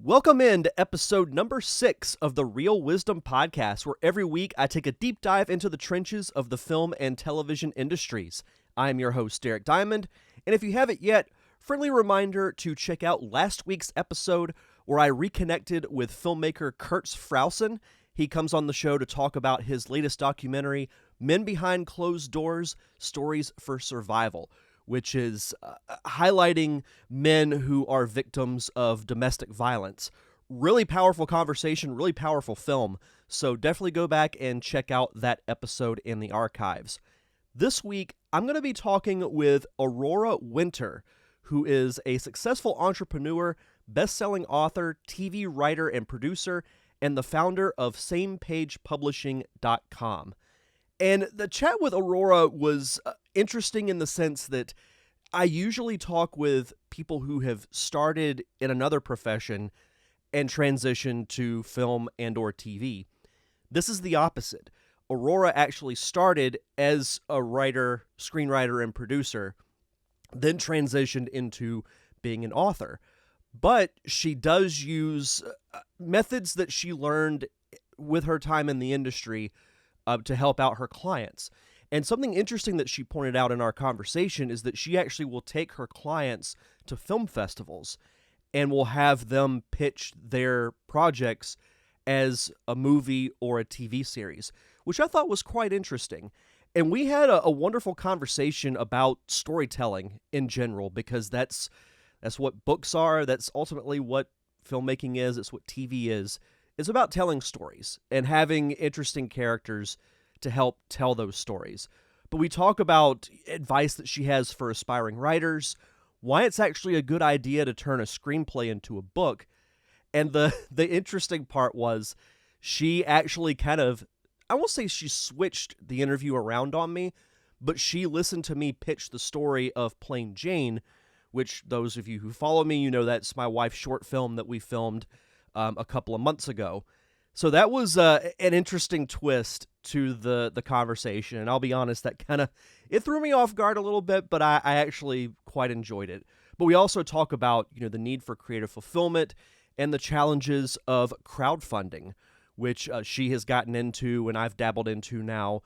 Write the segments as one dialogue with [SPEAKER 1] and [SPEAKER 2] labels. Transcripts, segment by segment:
[SPEAKER 1] Welcome in to episode number 6 of the Real Wisdom Podcast, where every week I take a deep dive into the trenches of the film and television industries. I am your host, Derek Diamond, and if you haven't yet, friendly reminder to check out last week's episode where I reconnected with filmmaker Kurtz Frausen. He comes on the show to talk about his latest documentary, Men Behind Closed Doors, Stories for Survival, which is highlighting men who are victims of domestic violence. Really powerful conversation, really powerful film. So definitely go back and check out that episode in the archives. This week, I'm going to be talking with Aurora Winter, who is a successful entrepreneur, best-selling author, TV writer, and producer, and the founder of SamePagePublishing.com. And the chat with Aurora was interesting in the sense that I usually talk with people who have started in another profession and transitioned to film and or TV. This is the opposite. Aurora actually started as a writer, screenwriter, and producer, then transitioned into being an author. But she does use methods that she learned with her time in the industry to help out her clients. And something interesting that she pointed out in our conversation is that she actually will take her clients to film festivals and will have them pitch their projects as a movie or a TV series, which I thought was quite interesting. And we had a wonderful conversation about storytelling in general, because that's what books are. That's ultimately what filmmaking is. It's what TV is. It's about telling stories and having interesting characters to help tell those stories. But we talk about advice that she has for aspiring writers, why it's actually a good idea to turn a screenplay into a book. And the interesting part was she actually I won't say she switched the interview around on me, but she listened to me pitch the story of Plain Jane, which those of you who follow me, you know that's my wife's short film that we filmed a couple of months ago. So that was an interesting twist to the conversation, and I'll be honest, that it threw me off guard a little bit, but I actually quite enjoyed it. But we also talk about the need for creative fulfillment and the challenges of crowdfunding, which she has gotten into and I've dabbled into now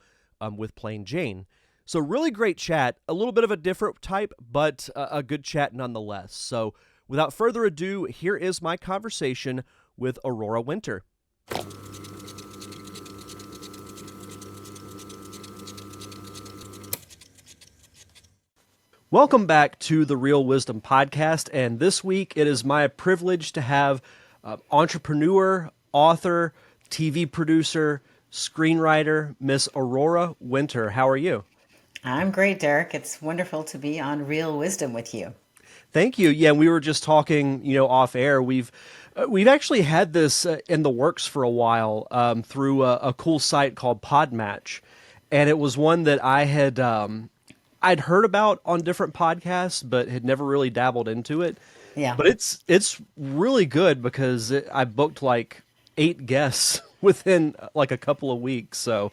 [SPEAKER 1] with Plain Jane. So really great chat, a little bit of a different type, but a good chat nonetheless. So without further ado, here is my conversation with Aurora Winter. Welcome back to the Real Wisdom Podcast, and this week it is my privilege to have entrepreneur, author, TV producer, screenwriter, Miss Aurora Winter. How are you?
[SPEAKER 2] I'm great, Derek. It's wonderful to be on Real Wisdom with you.
[SPEAKER 1] Thank you. Yeah, we were just talking, off air. We've actually had this in the works for a while through a cool site called Podmatch, and it was one that I'd heard about on different podcasts, but had never really dabbled into it.
[SPEAKER 2] Yeah.
[SPEAKER 1] But it's really good because I booked like 8 guests within like a couple of weeks. So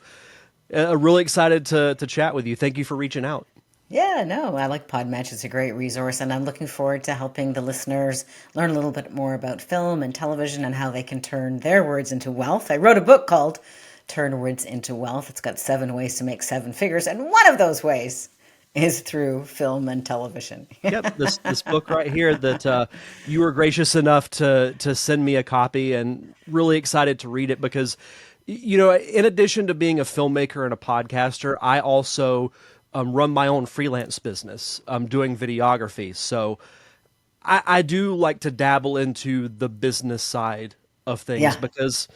[SPEAKER 1] really excited to chat with you. Thank you for reaching out.
[SPEAKER 2] Yeah, no, I like Podmatch. It's a great resource, and I'm looking forward to helping the listeners learn a little bit more about film and television and how they can turn their words into wealth. I wrote a book called Turn Words into Wealth. It's got 7 ways to make 7 figures, and one of those ways is through film and television.
[SPEAKER 1] Yep, this book right here that you were gracious enough to send me a copy, and really excited to read it because, in addition to being a filmmaker and a podcaster, I also run my own freelance business. I'm doing videography, so I do like to dabble into the business side of things
[SPEAKER 2] Yeah.
[SPEAKER 1] because,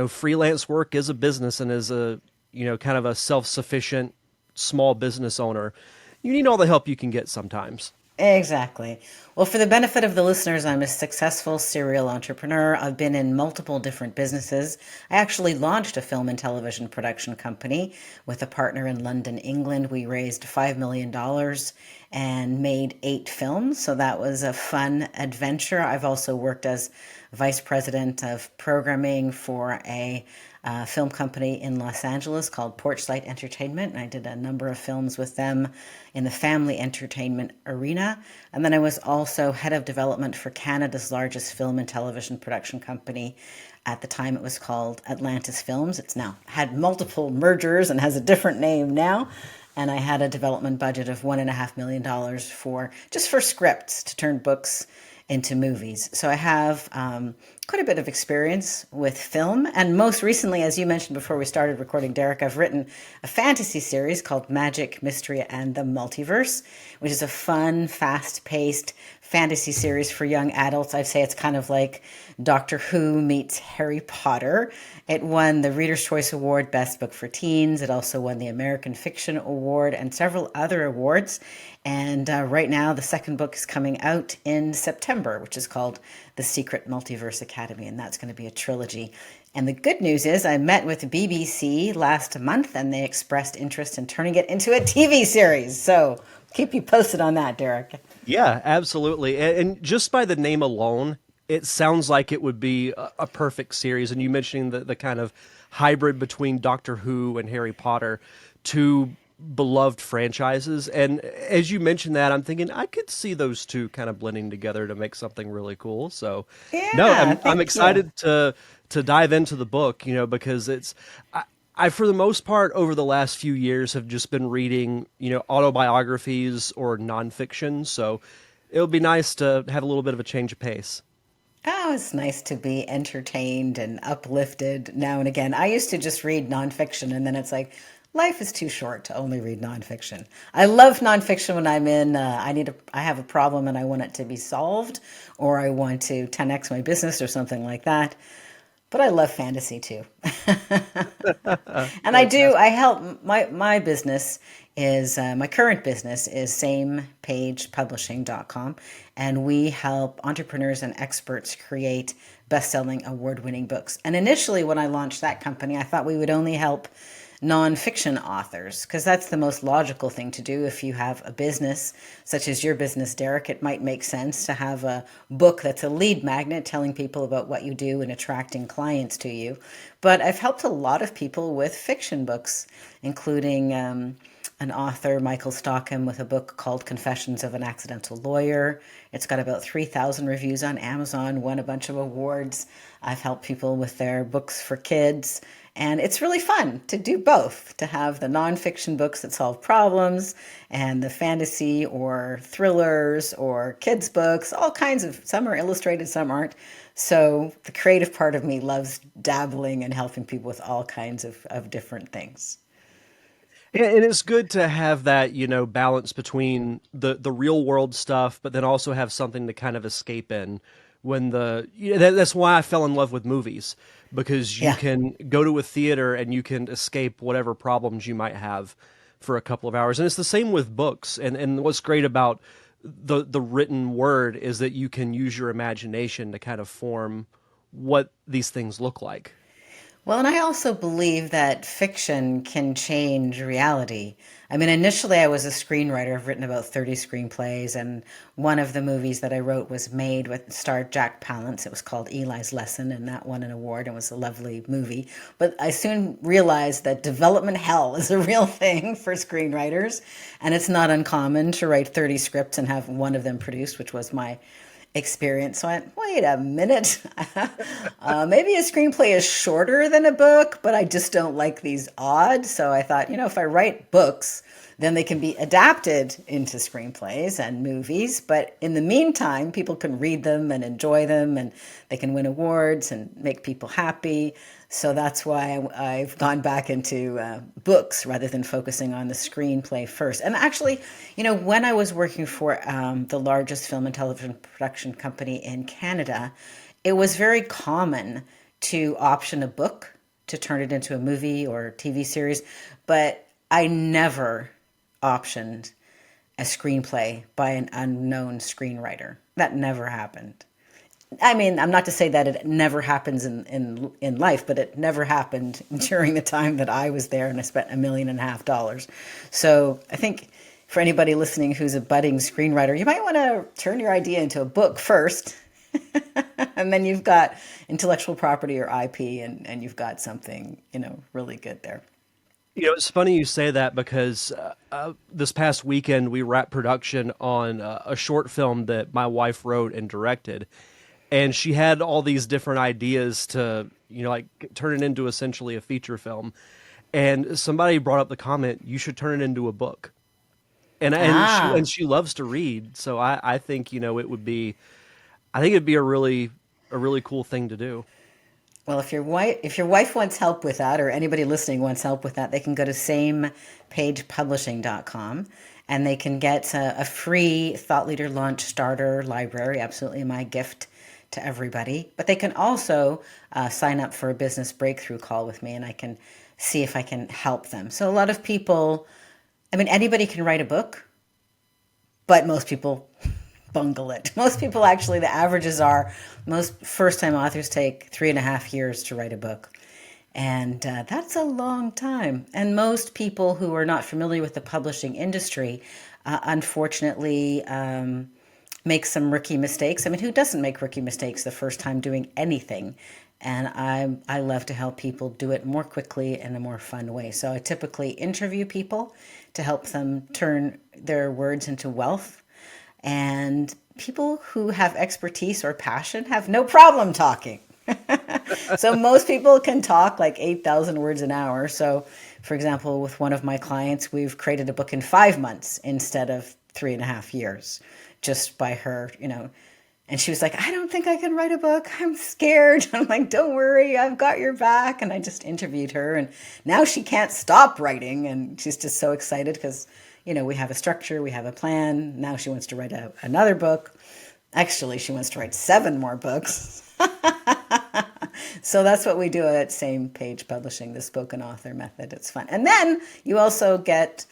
[SPEAKER 1] freelance work is a business, and is a, kind of a self-sufficient small business owner, you need all the help you can get sometimes.
[SPEAKER 2] Exactly. Well, for the benefit of the listeners, I'm a successful serial entrepreneur. I've been in multiple different businesses. I actually launched a film and television production company with a partner in London, England. We raised $5 million and made 8 films. So that was a fun adventure. I've also worked as vice president of programming for a film company in Los Angeles called Porchlight Entertainment. And I did a number of films with them in the family entertainment arena. And then I was also head of development for Canada's largest film and television production company. At the time, it was called Atlantis Films. It's now had multiple mergers and has a different name now. And I had a development budget of $1.5 million for just for scripts to turn books into movies. So I have quite a bit of experience with film. And most recently, as you mentioned before we started recording, Derek, I've written a fantasy series called Magic, Mystery, and the Multiverse, which is a fun, fast-paced fantasy series for young adults. I'd say it's kind of like Doctor Who meets Harry Potter. It won the Reader's Choice Award Best Book for Teens. It also won the American Fiction Award and several other awards. And right now, the second book is coming out in September, which is called The Secret Multiverse Academy, and that's going to be a trilogy. And the good news is I met with BBC last month, and they expressed interest in turning it into a TV series. So keep you posted on that, Derek.
[SPEAKER 1] Yeah, absolutely. And just by the name alone, it sounds like it would be a perfect series. And you mentioning the kind of hybrid between Doctor Who and Harry Potter, two beloved franchises. And as you mentioned that, I'm thinking I could see those two kind of blending together to make something really cool. So, no,
[SPEAKER 2] Yeah,
[SPEAKER 1] I'm
[SPEAKER 2] thank you.
[SPEAKER 1] excited to dive into the book, because I, for the most part, over the last few years, have just been reading, autobiographies or nonfiction. So it'll be nice to have a little bit of a change of pace.
[SPEAKER 2] Oh, it's nice to be entertained and uplifted now and again. I used to just read nonfiction, and then it's like, life is too short to only read nonfiction. I love nonfiction when I'm in, I have a problem and I want it to be solved, or I want to 10x my business or something like that. But I love fantasy too. And
[SPEAKER 1] Fantastic.
[SPEAKER 2] I help my business is my current business is samepagepublishing.com, and we help entrepreneurs and experts create best-selling award-winning books. And initially when I launched that company, I thought we would only help nonfiction authors because that's the most logical thing to do. If you have a business such as your business, Derek, it might make sense to have a book that's a lead magnet telling people about what you do and attracting clients to you. But I've helped a lot of people with fiction books, including an author, Michael Stockham, with a book called Confessions of an Accidental Lawyer. It's got about 3,000 reviews on Amazon, won a bunch of awards. I've helped people with their books for kids. And it's really fun to do both, to have the nonfiction books that solve problems and the fantasy or thrillers or kids' books, all kinds of, some are illustrated, some aren't. So the creative part of me loves dabbling and helping people with all kinds of different things.
[SPEAKER 1] And it's good to have that, balance between the real world stuff, but then also have something to kind of escape in. That's why I fell in love with movies, because you
[SPEAKER 2] Yeah.
[SPEAKER 1] can go to a theater and you can escape whatever problems you might have for a couple of hours. And it's the same with books. And what's great about the written word is that you can use your imagination to kind of form what these things look like.
[SPEAKER 2] Well, and I also believe that fiction can change reality. I mean, initially I was a screenwriter. I've written about 30 screenplays, and one of the movies that I wrote was made with starred Jack Palance. It was called Eli's Lesson, and that won an award and was a lovely movie. But I soon realized that development hell is a real thing for screenwriters, and it's not uncommon to write 30 scripts and have one of them produced, which was my experience. So I went, wait a minute. Maybe a screenplay is shorter than a book, but I just don't like these odds. So I thought, if I write books, then they can be adapted into screenplays and movies. But in the meantime, people can read them and enjoy them, and they can win awards and make people happy. So that's why I've gone back into books rather than focusing on the screenplay first. And actually, when I was working for the largest film and television production company in Canada, it was very common to option a book to turn it into a movie or TV series, but I never optioned a screenplay by an unknown screenwriter. That never happened. I mean, I'm not to say that it never happens in life, but it never happened during the time that I was there and I spent $1.5 million. So I think for anybody listening who's a budding screenwriter, you might want to turn your idea into a book first And then you've got intellectual property or IP, and you've got something, really good there.
[SPEAKER 1] It's funny you say that because this past weekend we wrapped production on a short film that my wife wrote and directed, and she had all these different ideas to, like turn it into essentially a feature film. And somebody brought up the comment, "You should turn it into a book." And
[SPEAKER 2] Ah,
[SPEAKER 1] she loves to read, so I think it would be, I think it'd be a really cool thing to do.
[SPEAKER 2] well, if your wife wants help with that, or anybody listening wants help with that, they can go to samepagepublishing.com, and they can get a free Thought Leader Launch Starter library. Absolutely my gift to everybody. But they can also sign up for a business breakthrough call with me, and I can see if I can help them. So a lot of people, I mean, anybody can write a book, but most people bungle it. Most people actually, the averages are most first time authors take 3.5 years to write a book. And that's a long time. And most people who are not familiar with the publishing industry, unfortunately, make some rookie mistakes. I mean, who doesn't make rookie mistakes the first time doing anything? And I love to help people do it more quickly in a more fun way. So I typically interview people to help them turn their words into wealth. And people who have expertise or passion have no problem talking. So most people can talk like 8,000 words an hour. So, for example, with one of my clients, we've created a book in 5 months instead of 3.5 years, just by her, And she was like, I don't think I can write a book. I'm scared. I'm like, don't worry, I've got your back. And I just interviewed her, and now she can't stop writing. And she's just so excited because, we have a structure, we have a plan. Now she wants to write another book. Actually, she wants to write 7 more books. So that's what we do at Same Page Publishing, the spoken author method. It's fun. And then you also get,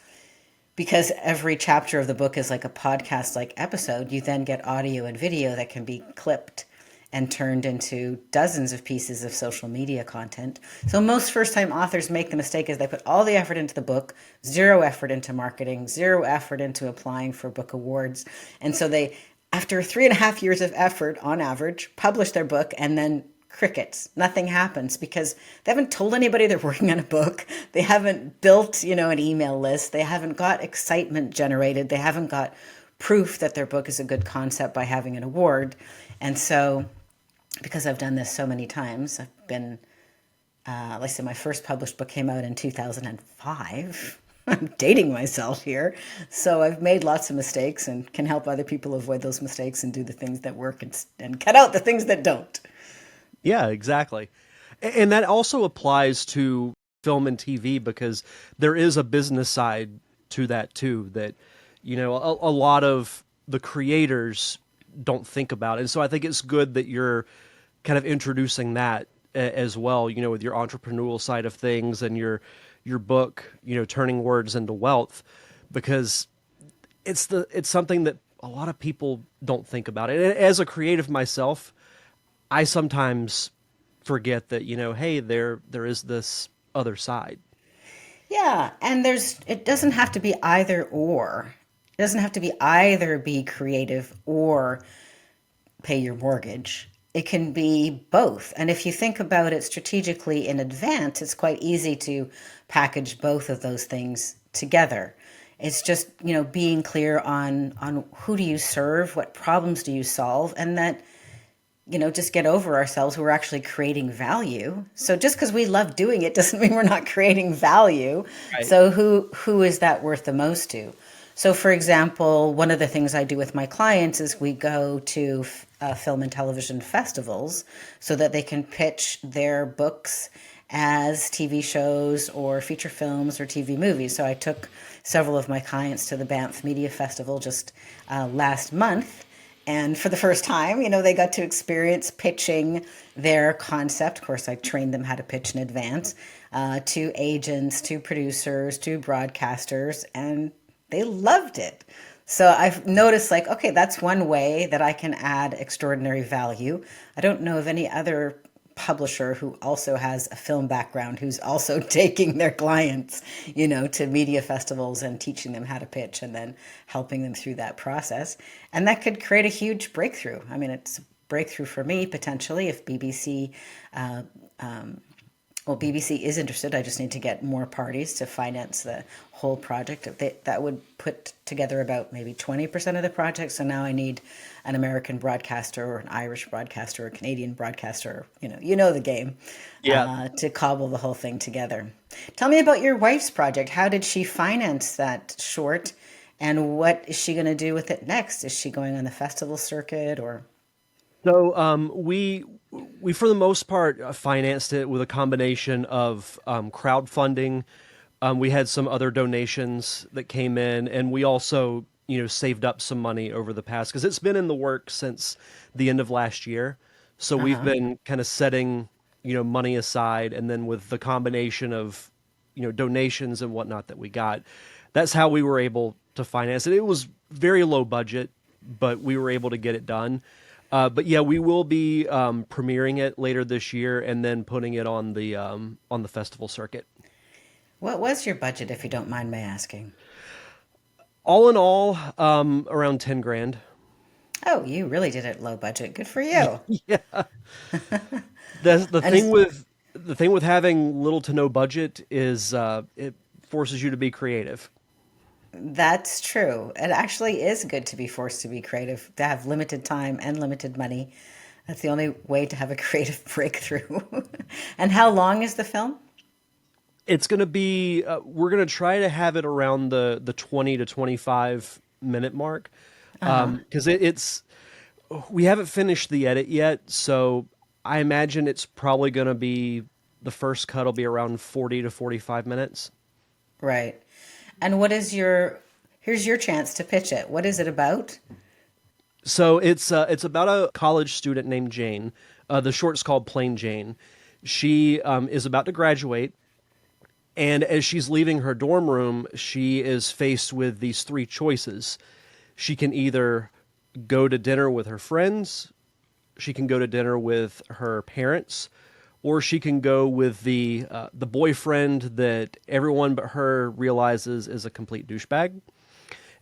[SPEAKER 2] because every chapter of the book is like a podcast like episode, you then get audio and video that can be clipped and turned into dozens of pieces of social media content. So most first-time authors make the mistake is they put all the effort into the book, zero effort into marketing, zero effort into applying for book awards. And so they, after 3.5 years of effort on average, publish their book, and then crickets. Nothing happens because they haven't told anybody they're working on a book. They haven't built, an email list. They haven't got excitement generated. They haven't got proof that their book is a good concept by having an award. And so, because I've done this so many times, I've been, like I said, my first published book came out in 2005. I'm dating myself here. So I've made lots of mistakes and can help other people avoid those mistakes and do the things that work, and cut out the things that don't.
[SPEAKER 1] Yeah, exactly. And that also applies to film and TV because there is a business side to that too that, a lot of the creators don't think about. And so I think it's good that you're kind of introducing that as well, with your entrepreneurial side of things and your book, turning words into wealth, because it's something that a lot of people don't think about. And as a creative myself, I sometimes forget that, hey, there is this other side.
[SPEAKER 2] Yeah, and it doesn't have to be either or. It doesn't have to be either be creative or pay your mortgage. It can be both. And if you think about it strategically in advance, it's quite easy to package both of those things together. It's just, being clear on who do you serve, what problems do you solve, and that just get over ourselves. We're actually creating value. So just because we love doing it doesn't mean we're not creating value.
[SPEAKER 1] Right.
[SPEAKER 2] So who is that worth the most to? So for example, one of the things I do with my clients is we go to film and television festivals so that they can pitch their books as TV shows or feature films or TV movies. So I took several of my clients to the Banff Media Festival just last month. And for the first time, they got to experience pitching their concept. Of course, I trained them how to pitch in advance to agents, to producers, to broadcasters, and they loved it. So I've noticed, like, okay, that's one way that I can add extraordinary value. I don't know of any other publisher who also has a film background who's also taking their clients, to media festivals and teaching them how to pitch and then helping them through that process. And that could create a huge breakthrough. I mean, it's breakthrough for me potentially if BBC uh, well, BBC is interested. I just need to get more parties to finance the whole project. That would put together about maybe 20% of the project. So now I need an American broadcaster or an Irish broadcaster or a Canadian broadcaster. You know the game,
[SPEAKER 1] Yeah.
[SPEAKER 2] to cobble the whole thing together. Tell me about your wife's project. How did she finance that short? And what is she going to do with it next? Is she going on the festival circuit or?
[SPEAKER 1] So we for the most part financed it with a combination of crowdfunding. We had some other donations that came in, and we also saved up some money over the past because it's been in the works since the end of last year. So
[SPEAKER 2] Uh
[SPEAKER 1] we've
[SPEAKER 2] huh.
[SPEAKER 1] been kind of setting money aside, and then with the combination of donations and whatnot that we got, that's how we were able to finance it. It was very low budget, but we were able to get it done. But yeah, we will be premiering it later this year and then putting it on the festival circuit.
[SPEAKER 2] What was your budget, if you don't mind my asking?
[SPEAKER 1] All in all, around 10 grand.
[SPEAKER 2] Oh, you really did it low budget. Good for you.
[SPEAKER 1] Yeah. The
[SPEAKER 2] And
[SPEAKER 1] thing with having little to no budget is it forces you to be creative.
[SPEAKER 2] that's true. It actually is good to be forced to be creative, to have limited time and limited money. That's the only way to have a creative breakthrough. And how long is the film?
[SPEAKER 1] It's going to be we're going to try to have it around the 20 to 25 minute mark
[SPEAKER 2] Uh huh.
[SPEAKER 1] because it's we haven't finished the edit yet, so I imagine it's probably going to be the first cut will be around 40 to 45 minutes.
[SPEAKER 2] Right. And here's your chance to pitch it. What is it about?
[SPEAKER 1] So it's about a college student named Jane. The short's called Plain Jane. She is about to graduate, and as she's leaving her dorm room, she is faced with these three choices. She can either go to dinner with her friends, she can go to dinner with her parents, or she can go with the boyfriend that everyone but her realizes is a complete douchebag.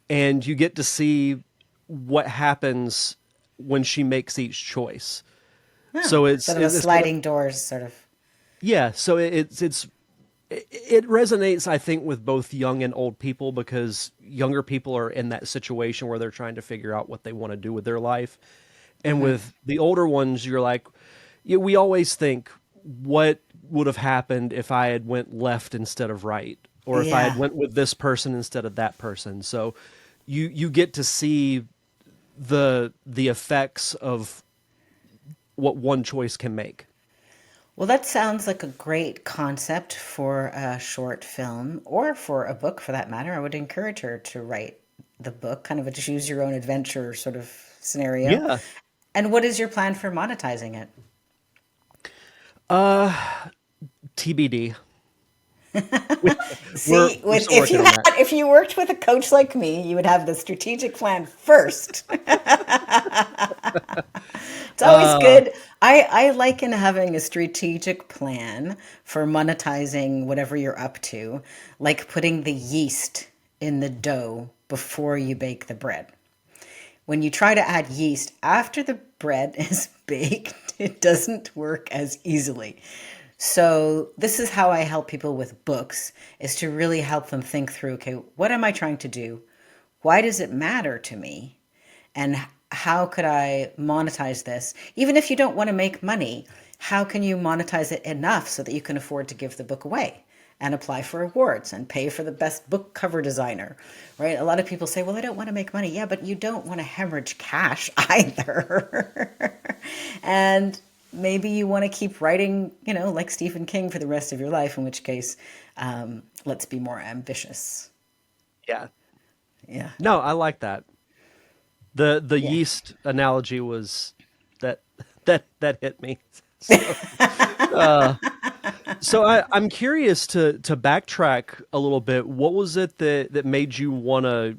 [SPEAKER 1] And you get to see what happens when she makes each choice.
[SPEAKER 2] Oh,
[SPEAKER 1] So
[SPEAKER 2] sort of a
[SPEAKER 1] it's kind of
[SPEAKER 2] sliding doors sort of.
[SPEAKER 1] yeah. So it resonates, I think, with both young and old people because younger people are in that situation where they're trying to figure out what they want to do with their life, and
[SPEAKER 2] Hmm.
[SPEAKER 1] with the older ones, you're like, yeah, we always think what would have happened if I had went left instead of right, or if I had
[SPEAKER 2] Yeah.
[SPEAKER 1] went with this person instead of that person. So you get to see the effects of what one choice can make.
[SPEAKER 2] Well, that sounds like a great concept for a short film or for a book for that matter. I would encourage her to write the book, kind of a choose your own adventure sort of scenario.
[SPEAKER 1] Yeah.
[SPEAKER 2] And what is your plan for monetizing it?
[SPEAKER 1] TBD. We-
[SPEAKER 2] See,
[SPEAKER 1] we're
[SPEAKER 2] with
[SPEAKER 1] still working on that.
[SPEAKER 2] if you worked with a coach like me, you would have the strategic plan first. It's always
[SPEAKER 1] Uh,
[SPEAKER 2] good. I liken having a strategic plan for monetizing whatever you're up to, like putting the yeast in the dough before you bake the bread. When you try to add yeast after the bread is baked, it doesn't work as easily. So this is how I help people with books is to really help them think through, okay, what am I trying to do? Why does it matter to me? And how could I monetize this? Even if you don't want to make money, how can you monetize it enough so that you can afford to give the book away and apply for awards and pay for the best book cover designer, right? A lot of people say, well, I don't want to make money. Yeah, but you don't want to hemorrhage cash either. And maybe you want to keep writing, like Stephen King for the rest of your life, in which case, let's be more ambitious.
[SPEAKER 1] yeah.
[SPEAKER 2] Yeah.
[SPEAKER 1] No, I like that. The
[SPEAKER 2] Yeah.
[SPEAKER 1] yeast analogy was that that hit me. So, uh, I'm curious to backtrack a little bit. What was it that made you want to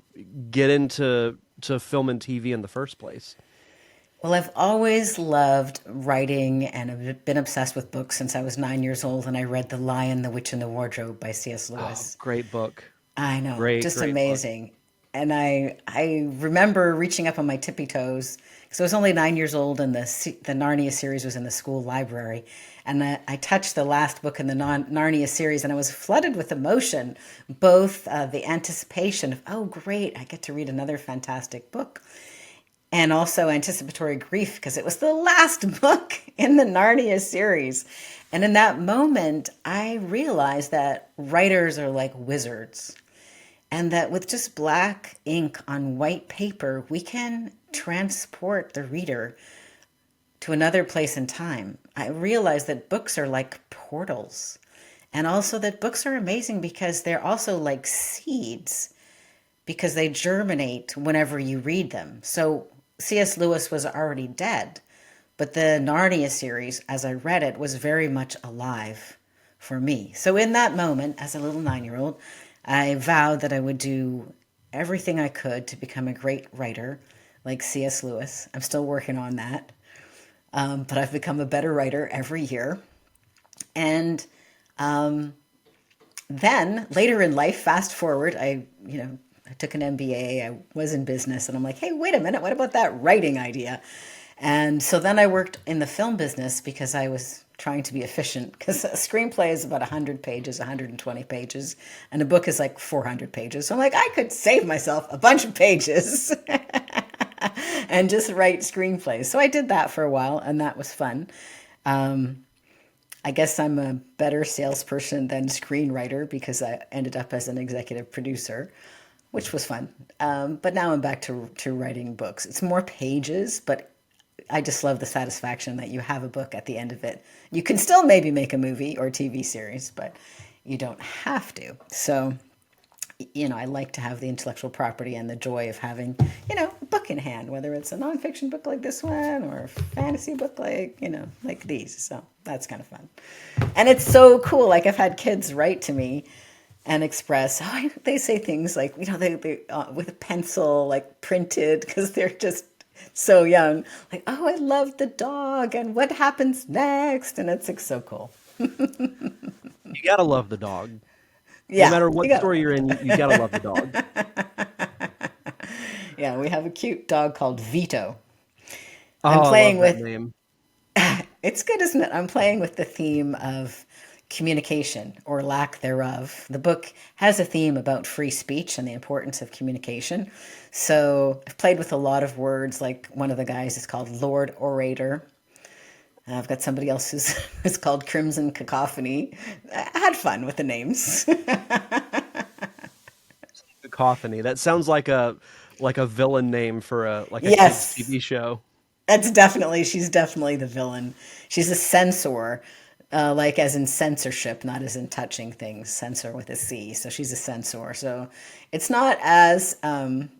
[SPEAKER 1] get into to film and TV in the first place?
[SPEAKER 2] Well, I've always loved writing and I've been obsessed with books since I was 9 years old and I read The Lion, the Witch, and the Wardrobe by C.S.
[SPEAKER 1] Oh,
[SPEAKER 2] Lewis.
[SPEAKER 1] great book.
[SPEAKER 2] I know,
[SPEAKER 1] Great,
[SPEAKER 2] just
[SPEAKER 1] great book.
[SPEAKER 2] amazing. And I remember reaching up on my tippy toes because I was only 9 years old, and the Narnia series was in the school library. And I touched the last book in the Narnia series, and I was flooded with emotion, both the anticipation of, oh, great, I get to read another fantastic book, and also anticipatory grief because it was the last book in the Narnia series. And in that moment, I realized that writers are like wizards, and that with just black ink on white paper, we can transport the reader to another place in time. I realized that books are like portals. And also that books are amazing because they're also like seeds, because they germinate whenever you read them. So C.S. Lewis was already dead, but the Narnia series, as I read it, was very much alive for me. So in that moment, as a little 9-year-old, I vowed that I would do everything I could to become a great writer like C.S. Lewis. I'm still working on that. But I've become a better writer every year. And then later in life, fast forward, I took an MBA, I was in business, and I'm like, hey, wait a minute, what about that writing idea? And so then I worked in the film business because I was trying to be efficient, because a screenplay is about 100 pages, 120 pages, and a book is like 400 pages. So I'm like, I could save myself a bunch of pages and just write screenplays. So I did that for a while, and that was fun. I guess I'm a better salesperson than screenwriter because I ended up as an executive producer, which was fun. But now I'm back to writing books. It's more pages, but I just love the satisfaction that you have a book at the end of it. You can still maybe make a movie or TV series, but you don't have to. So, I like to have the intellectual property and the joy of having, a book in hand, whether it's a nonfiction book like this one or a fantasy book like these. So that's kind of fun. And it's so cool. Like, I've had kids write to me and express, they say things like, they with a pencil, like printed, because they're just so young. Like, oh, I love the dog and what happens next. And it's like so cool.
[SPEAKER 1] You gotta love the dog. No
[SPEAKER 2] Yeah,
[SPEAKER 1] matter
[SPEAKER 2] you
[SPEAKER 1] what
[SPEAKER 2] got.
[SPEAKER 1] story you're in, you gotta love the dog.
[SPEAKER 2] Yeah, we have a cute dog called Vito. I'm
[SPEAKER 1] Oh, I
[SPEAKER 2] playing
[SPEAKER 1] love that
[SPEAKER 2] with,
[SPEAKER 1] name.
[SPEAKER 2] it's good, isn't it? I'm playing with the theme of communication or lack thereof. The book has a theme about free speech and the importance of communication. So I've played with a lot of words. Like, one of the guys is called Lord Orator. I've got somebody else who's called Crimson Cacophony. I had fun with the names.
[SPEAKER 1] Cacophony. That sounds like a villain name for a kids
[SPEAKER 2] Yes,
[SPEAKER 1] TV show.
[SPEAKER 2] she's definitely the villain. She's a censor, like as in censorship, not as in touching things. Censor with a C. So she's a censor. So it's not as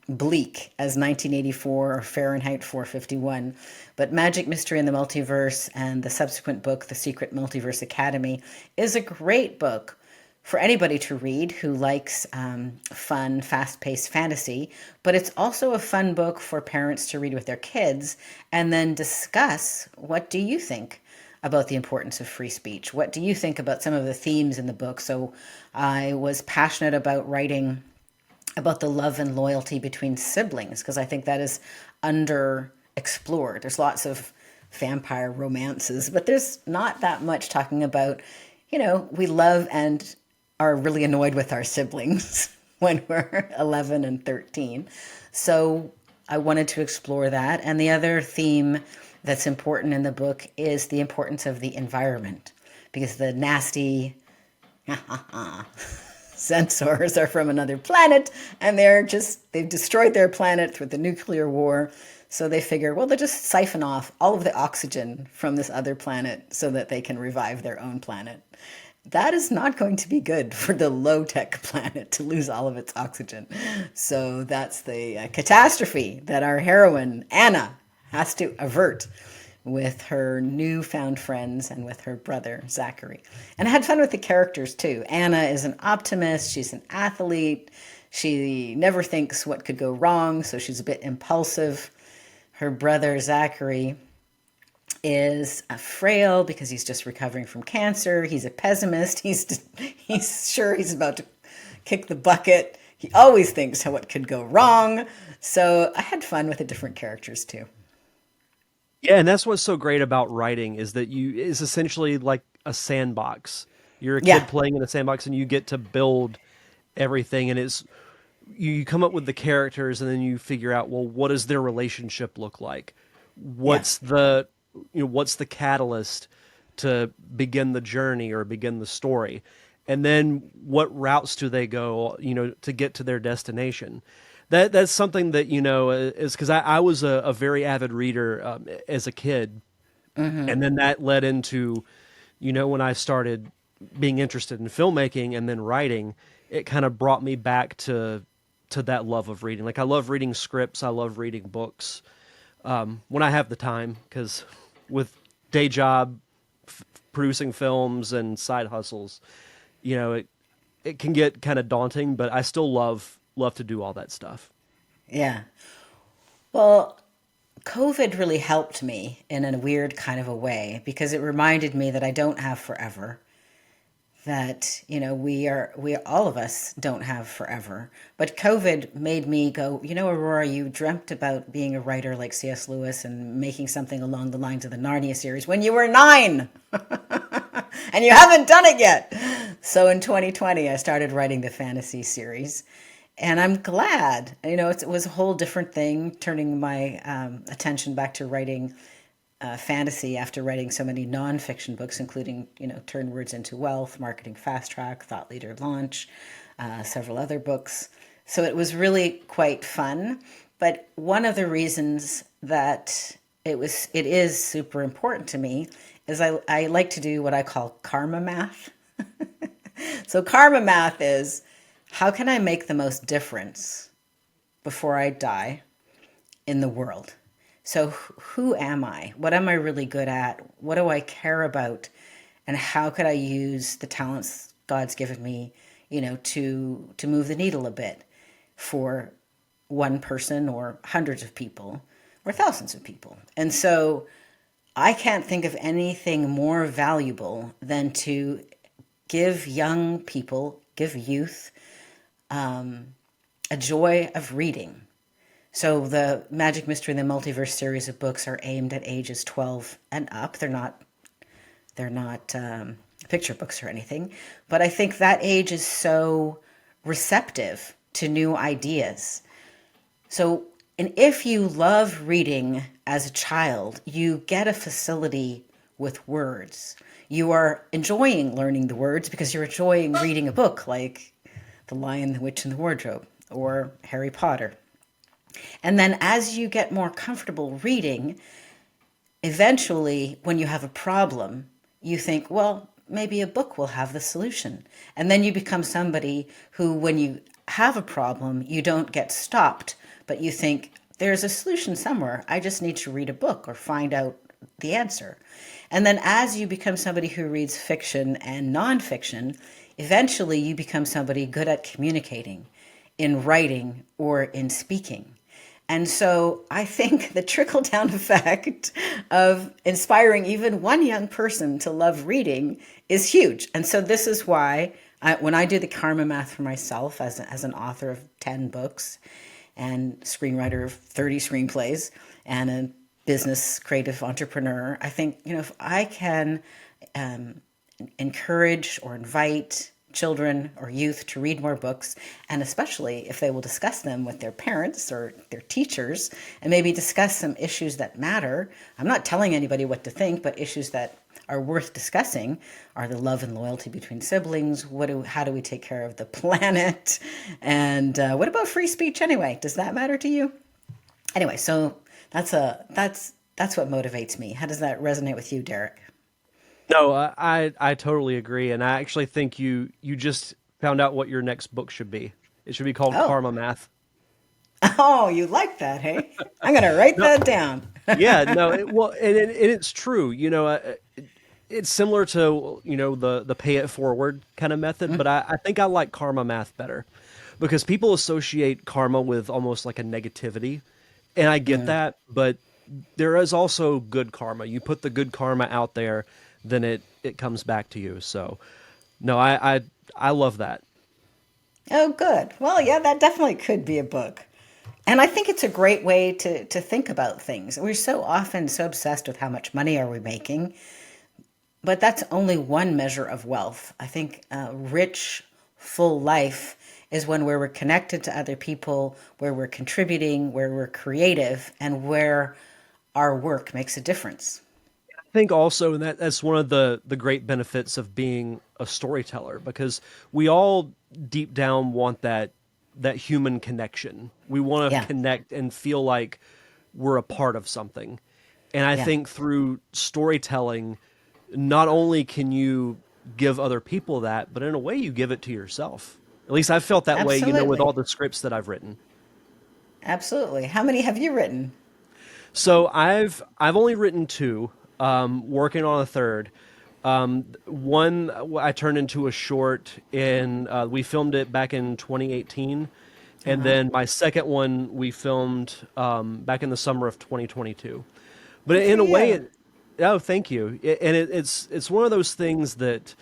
[SPEAKER 2] bleak as 1984 or Fahrenheit 451, but Magic, Mystery, and the Multiverse and the subsequent book, The Secret Multiverse Academy, is a great book for anybody to read who likes fun, fast-paced fantasy, but it's also a fun book for parents to read with their kids and then discuss, what do you think about the importance of free speech? What do you think about some of the themes in the book? So I was passionate about writing about the love and loyalty between siblings because I think that is underexplored. There's lots of vampire romances, but there's not that much talking about, we love and are really annoyed with our siblings when we're 11 and 13. So I wanted to explore that. And the other theme that's important in the book is the importance of the environment, because the nasty censors are from another planet, and they've destroyed their planet through the nuclear war. So they figure, well, they'll just siphon off all of the oxygen from this other planet so that they can revive their own planet. That is not going to be good for the low-tech planet to lose all of its oxygen. So that's the catastrophe that our heroine, Anna, has to avert with her newfound friends and with her brother, Zachary. And I had fun with the characters, too. Anna is an optimist. She's an athlete. She never thinks what could go wrong, so she's a bit impulsive. Her brother, Zachary, is frail because he's just recovering from cancer. He's a pessimist. He's sure he's about to kick the bucket. He always thinks what could go wrong. So I had fun with the different characters too.
[SPEAKER 1] Yeah, and that's what's so great about writing is that it's essentially like a sandbox. You're a
[SPEAKER 2] Yeah,
[SPEAKER 1] kid playing in a sandbox and you get to build everything, and you come up with the characters and then you figure out, well, what does their relationship look like?
[SPEAKER 2] yeah,
[SPEAKER 1] What's the catalyst to begin the journey or begin the story? And then what routes do they go, to get to their destination? That's something that, is because I was a very avid reader as a kid. And then that led into, when I started being interested in filmmaking and then writing, it kind of brought me back to that love of reading. Like I love reading scripts, I love reading books when I have the time, because with day job, producing films and side hustles, it can get kind of daunting, but I still love to do all that stuff.
[SPEAKER 2] yeah. Well, COVID really helped me in a weird kind of a way because it reminded me that I don't have forever. That we all of us don't have forever. But COVID made me go, Aurora, you dreamt about being a writer like C.S. Lewis and making something along the lines of the Narnia series when you were 9, and you haven't done it yet. So in 2020, I started writing the fantasy series. And I'm glad, it was a whole different thing, turning my attention back to writing fantasy after writing so many nonfiction books, including, Turn Words into Wealth, Marketing Fast Track, Thought Leader Launch, several other books. So it was really quite fun. But one of the reasons that it is super important to me is I like to do what I call karma math. So karma math is, how can I make the most difference before I die in the world? So who am I? What am I really good at? What do I care about? And how could I use the talents God's given me, to move the needle a bit for one person or hundreds of people or thousands of people? And so I can't think of anything more valuable than to give young people, give youth, a joy of reading. So the Magic Mystery and the Multiverse series of books are aimed at ages 12 and up. They're not picture books or anything, but I think that age is so receptive to new ideas. So, and if you love reading as a child, you get a facility with words. You are enjoying learning the words because you're enjoying reading a book like The Lion, the Witch, and the Wardrobe or Harry Potter. And then as you get more comfortable reading, eventually when you have a problem, you think, well, maybe a book will have the solution. And then you become somebody who, when you have a problem, you don't get stopped, but you think, there's a solution somewhere. I just need to read a book or find out the answer. And then as you become somebody who reads fiction and nonfiction, eventually you become somebody good at communicating in writing or in speaking. And so I think the trickle down effect of inspiring even one young person to love reading is huge. And so this is why when I do the karma math for myself as an author of 10 books and screenwriter of 30 screenplays and a business creative entrepreneur, I think, if I can encourage or invite children or youth to read more books, and especially if they will discuss them with their parents or their teachers and maybe discuss some issues that matter. I'm not telling anybody what to think, but issues that are worth discussing are the love and loyalty between siblings. How do we take care of the planet? And what about free speech anyway? Does that matter to you? Anyway, so that's what motivates me. How does that resonate with you, Derek?
[SPEAKER 1] No, I totally agree, and I actually think you just found out what your next book should be. It should be called
[SPEAKER 2] Oh,
[SPEAKER 1] Karma Math.
[SPEAKER 2] oh, you like that, hey? I'm gonna write
[SPEAKER 1] No,
[SPEAKER 2] that down.
[SPEAKER 1] yeah, no, well, and it's true. It's similar to the pay it forward kind of method, but I think I like Karma Math better because people associate karma with almost like a negativity, and I get
[SPEAKER 2] Yeah.
[SPEAKER 1] that, but there is also good karma. You put the good karma out there, then it comes back to you. So, no, I love that.
[SPEAKER 2] Oh, good. Well, yeah, that definitely could be a book. And I think it's a great way to think about things. We're so often so obsessed with how much money are we making, but that's only one measure of wealth. I think rich, full life is when where we're connected to other people, where we're contributing, where we're creative, and where our work makes a difference.
[SPEAKER 1] I think also, and that's one of the great benefits of being a storyteller, because we all deep down want that human connection. We want to
[SPEAKER 2] Yeah,
[SPEAKER 1] connect and feel like we're a part of something. And I
[SPEAKER 2] yeah,
[SPEAKER 1] think through storytelling, not only can you give other people that, but in a way you give it to yourself. At least I've felt that way, with
[SPEAKER 2] absolutely.
[SPEAKER 1] all the scripts that I've written.
[SPEAKER 2] Absolutely. How many have you written?
[SPEAKER 1] So I've only written two, working on a third. One I turned into a short in we filmed it back in 2018,
[SPEAKER 2] Uh
[SPEAKER 1] and
[SPEAKER 2] huh.
[SPEAKER 1] then my second one we filmed back in the summer of 2022. But
[SPEAKER 2] Good for
[SPEAKER 1] in a way,
[SPEAKER 2] you.
[SPEAKER 1] oh, thank you. And it's one of those things that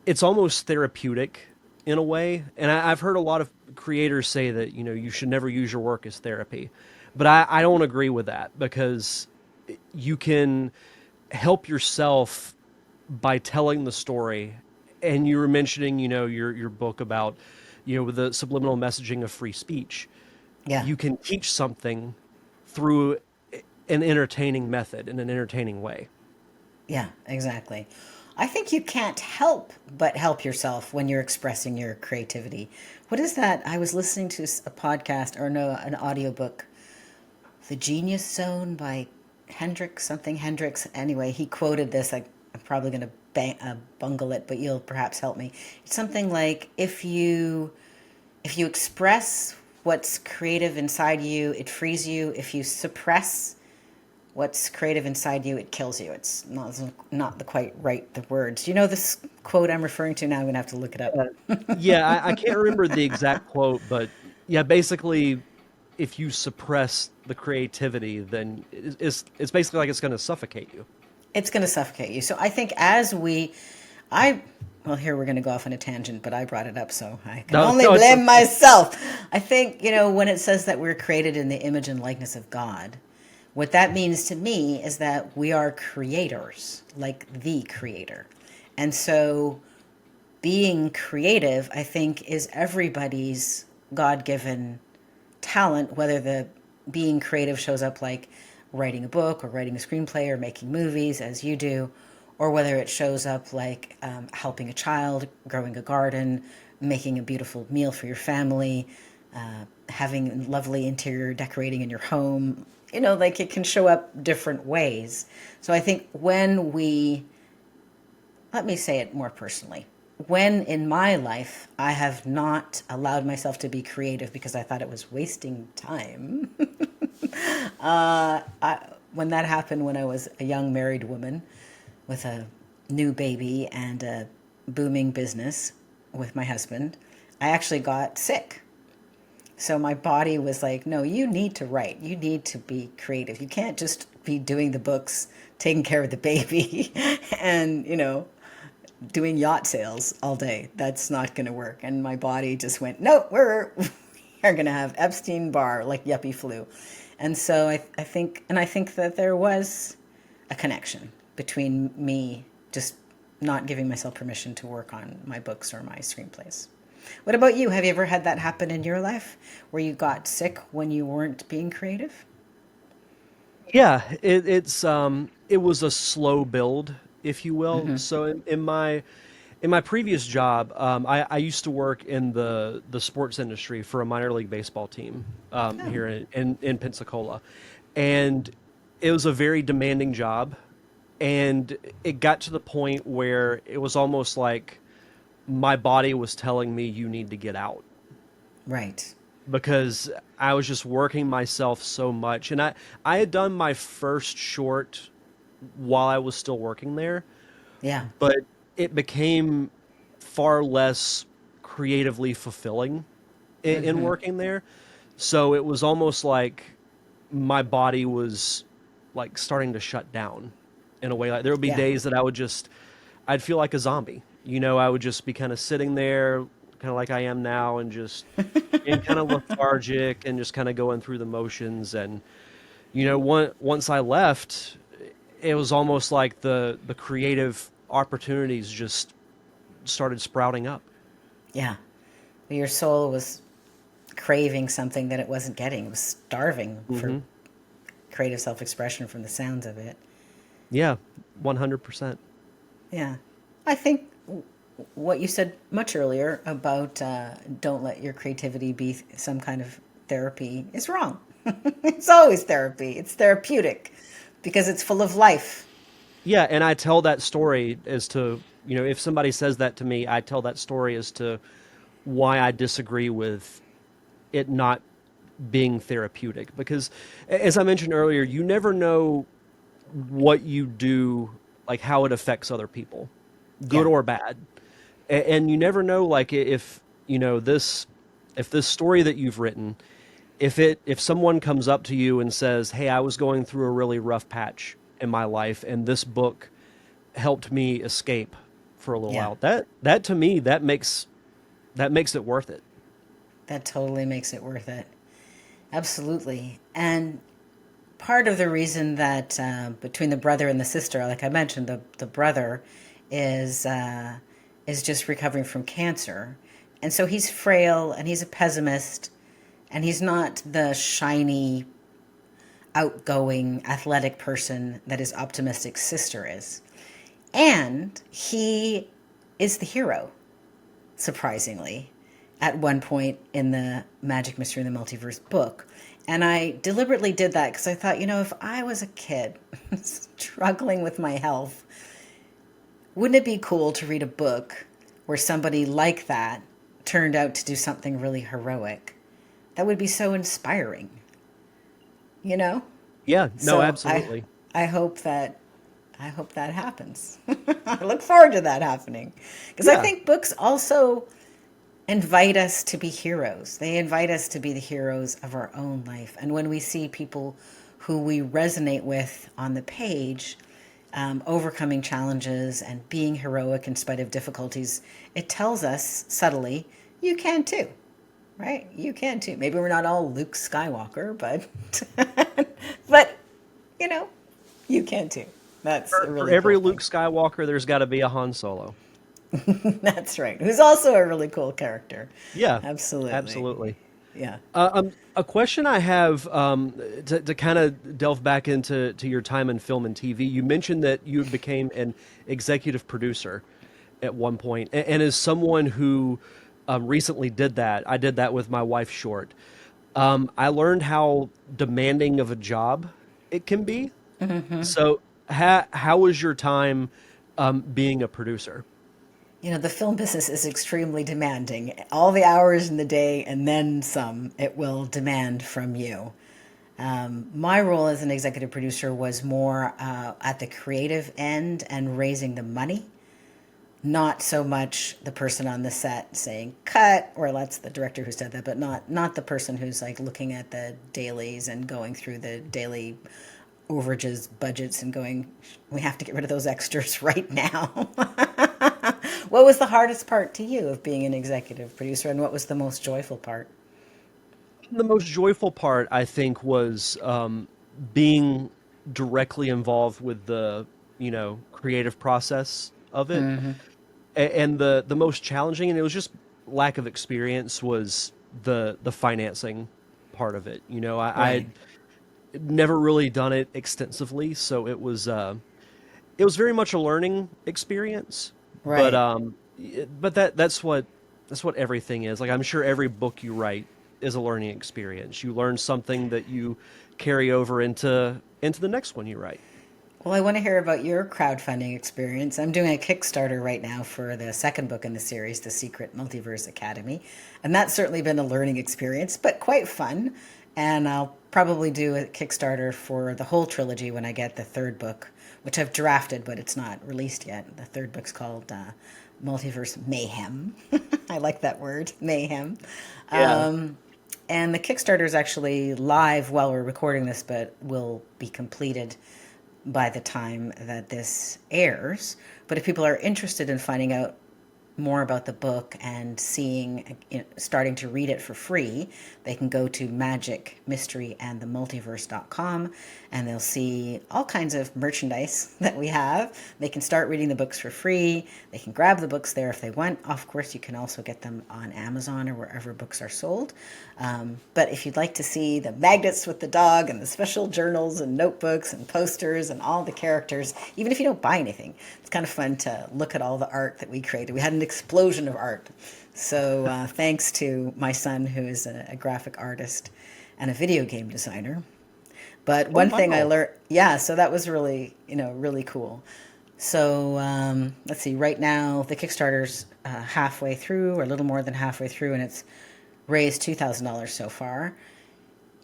[SPEAKER 1] it's almost therapeutic in a way. And I've heard a lot of creators say that you should never use your work as therapy, but I don't agree with that, because you can help yourself by telling the story. And you were mentioning, your book about, the subliminal messaging of free speech.
[SPEAKER 2] Yeah.
[SPEAKER 1] You can teach something through an entertaining method in an entertaining way.
[SPEAKER 2] Yeah, exactly. I think you can't help but help yourself when you're expressing your creativity. What is that? I was listening to a podcast or no, an audiobook, The Genius Zone by Hendrix, something Hendrix. Anyway, he quoted this. I'm probably going to bungle it, but you'll perhaps help me. It's something like if you express what's creative inside you, it frees you. If you suppress what's creative inside you, it kills you. It's not the quite right the words. Do you know this quote I'm referring to? Now I'm gonna have to look it up.
[SPEAKER 1] Uh, yeah, I can't remember the exact quote, but yeah, basically, if you suppress the creativity, then it's basically like it's going to suffocate you.
[SPEAKER 2] It's gonna suffocate you. So I think as we, I, well, here we're gonna go off on a tangent, but I brought it up, so I can
[SPEAKER 1] No,
[SPEAKER 2] only
[SPEAKER 1] no, it's
[SPEAKER 2] blame
[SPEAKER 1] okay.
[SPEAKER 2] myself. I think when it says that we're created in the image and likeness of God, what that means to me is that we are creators, like the creator. And so being creative, I think, is everybody's God given talent, whether the being creative shows up like writing a book or writing a screenplay or making movies, as you do, or whether it shows up like helping a child, growing a garden, making a beautiful meal for your family, having lovely interior decorating in your home. Like it can show up different ways. So I think let me say it more personally. When in my life I have not allowed myself to be creative because I thought it was wasting time, when that happened when I was a young married woman with a new baby and a booming business with my husband, I actually got sick. So my body was like, no, you need to write. You need to be creative. You can't just be doing the books, taking care of the baby, and, doing yacht sales all day. That's not going to work. And my body just went, no, we're going to have Epstein Barr, like yuppie flu. And so I think that there was a connection between me just not giving myself permission to work on my books or my screenplays. What about you? Have you ever had that happen in your life where you got sick when you weren't being creative?
[SPEAKER 1] Yeah, it was a slow build, if you will. So in my previous job, I used to work in the sports industry for a minor league baseball team
[SPEAKER 2] Oh,
[SPEAKER 1] here in Pensacola, and it was a very demanding job, and it got to the point where it was almost like my body was telling me you need to get out,
[SPEAKER 2] right.
[SPEAKER 1] because I was just working myself so much. And I had done my first short while I was still working there,
[SPEAKER 2] Yeah.
[SPEAKER 1] but it became far less creatively fulfilling in working there. So it was almost like my body was like starting to shut down in a way. Like there would be
[SPEAKER 2] Yeah.
[SPEAKER 1] days that I'd feel like a zombie. I would just be kind of sitting there, kind of like I am now, and just being kind of lethargic and just kind of going through the motions. And once I left, it was almost like the creative opportunities just started sprouting up.
[SPEAKER 2] Yeah. Your soul was craving something that it wasn't getting. It was starving for
[SPEAKER 1] Hmm.
[SPEAKER 2] creative self expression from the sounds of it.
[SPEAKER 1] Yeah, 100%.
[SPEAKER 2] Yeah. I think what you said much earlier about don't let your creativity be some kind of therapy is wrong. It's always therapy, it's therapeutic because it's full of life.
[SPEAKER 1] Yeah, and I tell that story as to, if somebody says that to me, I tell that story as to why I disagree with it not being therapeutic. Because, as I mentioned earlier, you never know what you do, like how it affects other people, good
[SPEAKER 2] Yeah.
[SPEAKER 1] or bad. And you never know, like, if, if this story that you've written, if someone comes up to you and says, "Hey, I was going through a really rough patch in my life, and this book helped me escape for a little
[SPEAKER 2] Yeah.
[SPEAKER 1] while," that to me, that makes it worth it.
[SPEAKER 2] That totally makes it worth it. Absolutely. And part of the reason that between the brother and the sister, like I mentioned, the brother is is just recovering from cancer, and so he's frail and he's a pessimist, and he's not the shiny, outgoing, athletic person that his optimistic sister is. And he is the hero, surprisingly, at one point in the Magic Mystery in the Multiverse book. And I deliberately did that because I thought, if I was a kid struggling with my health, wouldn't it be cool to read a book where somebody like that turned out to do something really heroic? That would be so inspiring, you know?
[SPEAKER 1] Yeah, no,
[SPEAKER 2] So
[SPEAKER 1] absolutely.
[SPEAKER 2] I hope that I hope that happens. I look forward to that happening. Because I
[SPEAKER 1] Yeah.
[SPEAKER 2] think books also invite us to be heroes. They invite us to be the heroes of our own life. And when we see people who we resonate with on the page, overcoming challenges and being heroic in spite of difficulties, it tells us subtly, you can too, right? You can too. Maybe we're not all Luke Skywalker, but but you know, you can too. That's a
[SPEAKER 1] For
[SPEAKER 2] really cool
[SPEAKER 1] every Luke
[SPEAKER 2] thing.
[SPEAKER 1] Skywalker, there's got to be a Han Solo.
[SPEAKER 2] That's right. Who's also a really cool character.
[SPEAKER 1] Yeah,
[SPEAKER 2] Absolutely.
[SPEAKER 1] absolutely.
[SPEAKER 2] Yeah.
[SPEAKER 1] A question I have, to kind of delve back into your time in film and TV. You mentioned that you became an executive producer at one point, and as someone who recently did that, I did that with my wife's short. I learned how demanding of a job it can be. So, how was your time being a producer?
[SPEAKER 2] The film business is extremely demanding. All the hours in the day and then some, it will demand from you. My role as an executive producer was more at the creative end and raising the money, not so much the person on the set saying cut, or that's the director who said that, but not the person who's like looking at the dailies and going through the daily overages budgets and going, we have to get rid of those extras right now. What was the hardest part to you of being an executive producer, and what was the most joyful part?
[SPEAKER 1] The most joyful part, I think, was being directly involved with the creative process of it, and the most challenging, and it was just lack of experience, was the financing part of it.
[SPEAKER 2] Right,
[SPEAKER 1] I'd never really done it extensively, so it was very much a learning experience. But
[SPEAKER 2] right.
[SPEAKER 1] that's what everything is. Like, I'm sure every book you write is a learning experience. You learn something that you carry over into the next one you write.
[SPEAKER 2] Well, I want to hear about your crowdfunding experience. I'm doing a Kickstarter right now for the second book in the series, The Secret Multiverse Academy. And that's certainly been a learning experience, but quite fun. And I'll probably do a Kickstarter for the whole trilogy when I get the third book, which I've drafted, but it's not released yet. The third book's called Multiverse Mayhem. I like that word, mayhem.
[SPEAKER 1] Yeah.
[SPEAKER 2] And the Kickstarter is actually live while we're recording this, but will be completed by the time that this airs. But if people are interested in finding out more about the book and seeing, starting to read it for free, they can go to Magic, Mystery, and the Multiverse.com, and they'll see all kinds of merchandise that we have. They can start reading the books for free. They can grab the books there if they want. Of course, you can also get them on Amazon or wherever books are sold. But if you'd like to see the magnets with the dog and the special journals and notebooks and posters and all the characters, even if you don't buy anything, it's kind of fun to look at all the art that we created. We had an explosion of art. So thanks to my son, who is a graphic artist and a video game designer. But one thing I learned, so that was really, really cool. So let's see, right now the Kickstarter's halfway through, or a little more than halfway through, and it's raised $2,000 so far.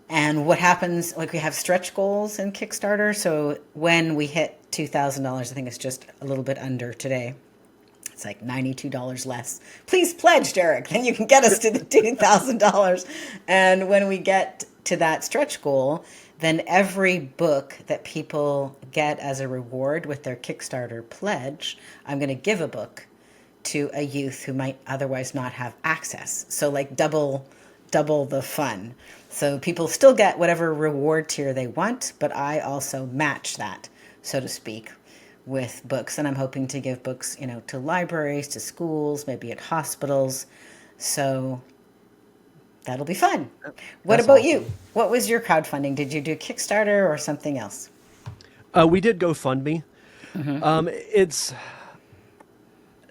[SPEAKER 2] And what happens, like we have stretch goals in Kickstarter. So when we hit $2,000, I think it's just a little bit under today. It's like $92 less. Please pledge, Derek. Then you can get us to the $2,000. And when we get to that stretch goal, then every book that people get as a reward with their Kickstarter pledge, I'm going to give a book to a youth who might otherwise not have access. So like double the fun. So people still get whatever reward tier they want, but I also match that, so to speak, with books. And I'm hoping to give books, to libraries, to schools, maybe at hospitals. So that'll be fun. What about awesome. You? What was your crowdfunding? Did you do Kickstarter or something else?
[SPEAKER 1] We did GoFundMe. Mm-hmm.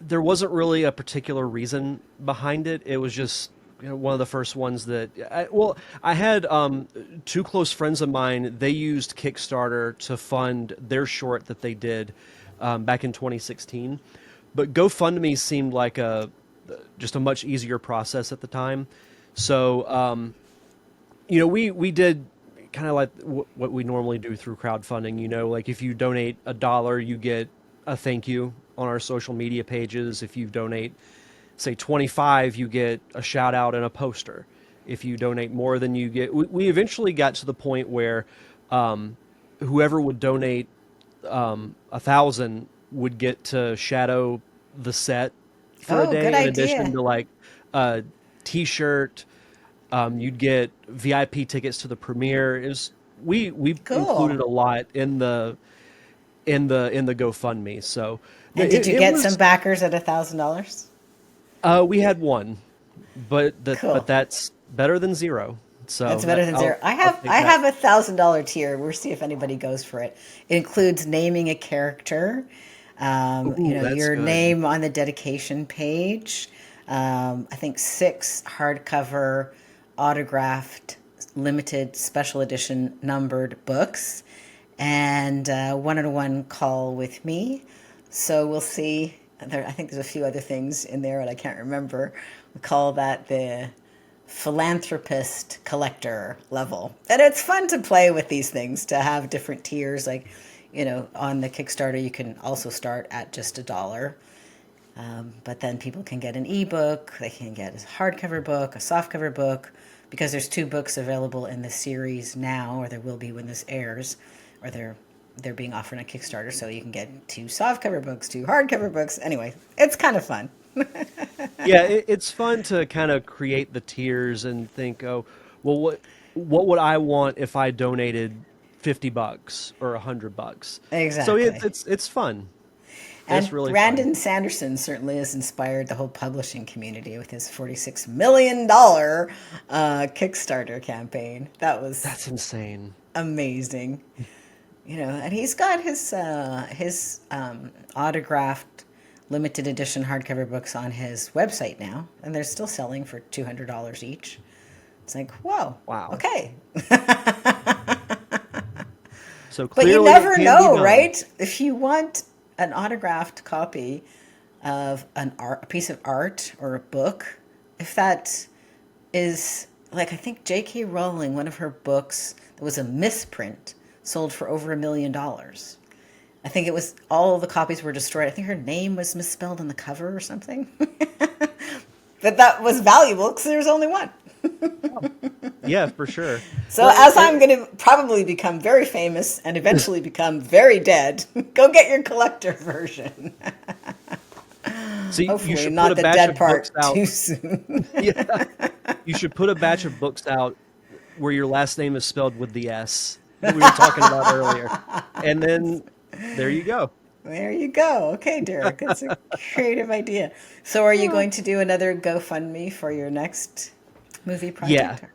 [SPEAKER 1] There wasn't really a particular reason behind it. It was just one of the first ones that I had two close friends of mine. They used Kickstarter to fund their short that they did back in 2016, but GoFundMe seemed like just a much easier process at the time. So we did kind of like what we normally do through crowdfunding. Like if you donate $1, you get a thank you on our social media pages. If you donate, say, 25, you get a shout out and a poster. If you donate more than you get, we eventually got to the point where whoever would donate 1,000 would get to shadow the set for a day. In addition to like a T-shirt, you'd get VIP tickets to the premiere. We cool. Included a lot in the GoFundMe. So
[SPEAKER 2] and did you get some backers at $1,000?
[SPEAKER 1] We had one, but
[SPEAKER 2] cool.
[SPEAKER 1] But that's better than zero. So
[SPEAKER 2] that's better than zero. I have $1,000 tier. We'll see if anybody goes for it. It includes naming a character, your good. Name on the dedication page. I think 6 hardcover, autographed, limited, special edition, numbered books, and one-on-one call with me. So we'll see. I think there's a few other things in there, and I can't remember. We call that the philanthropist collector level. And it's fun to play with these things, to have different tiers. Like, on the Kickstarter, you can also start at just $1. But then people can get an ebook, they can get a hardcover book, a softcover book, because there's 2 books available in the series now, or there will be when this airs, or they're being offered on Kickstarter, so you can get 2 softcover books, 2 hardcover books. Anyway, it's kind of fun.
[SPEAKER 1] Yeah, it's fun to kind of create the tiers and think, oh, well, what would I want if I donated $50 or $100?
[SPEAKER 2] Exactly.
[SPEAKER 1] So it's fun.
[SPEAKER 2] And
[SPEAKER 1] it's really
[SPEAKER 2] Brandon
[SPEAKER 1] fun.
[SPEAKER 2] Sanderson certainly has inspired the whole publishing community with his $46 million Kickstarter campaign. That's
[SPEAKER 1] insane.
[SPEAKER 2] Amazing. And he's got his autographed limited edition hardcover books on his website now, and they're still selling for $200 each. It's like, whoa.
[SPEAKER 1] Wow.
[SPEAKER 2] Okay.
[SPEAKER 1] So
[SPEAKER 2] but you never know, right? If you want an autographed copy of a piece of art or a book, if that is, like, I think J.K. Rowling, one of her books that was a misprint, sold for over $1 million. I think it was, all of the copies were destroyed. I think her name was misspelled on the cover or something. But that was valuable because there was only one.
[SPEAKER 1] Yeah, for sure.
[SPEAKER 2] So I'm going to probably become very famous and eventually become very dead, go get your collector version.
[SPEAKER 1] So you
[SPEAKER 2] Hopefully,
[SPEAKER 1] should put
[SPEAKER 2] not
[SPEAKER 1] a
[SPEAKER 2] the
[SPEAKER 1] batch
[SPEAKER 2] dead
[SPEAKER 1] of books
[SPEAKER 2] part
[SPEAKER 1] out.
[SPEAKER 2] too soon.
[SPEAKER 1] Yeah, you should put a batch of books out where your last name is spelled with the S that we were talking about earlier. And then there you go.
[SPEAKER 2] There you go. Okay, Derek, that's a creative idea. So, are you going to do another GoFundMe for your next movie
[SPEAKER 1] Yeah.
[SPEAKER 2] project?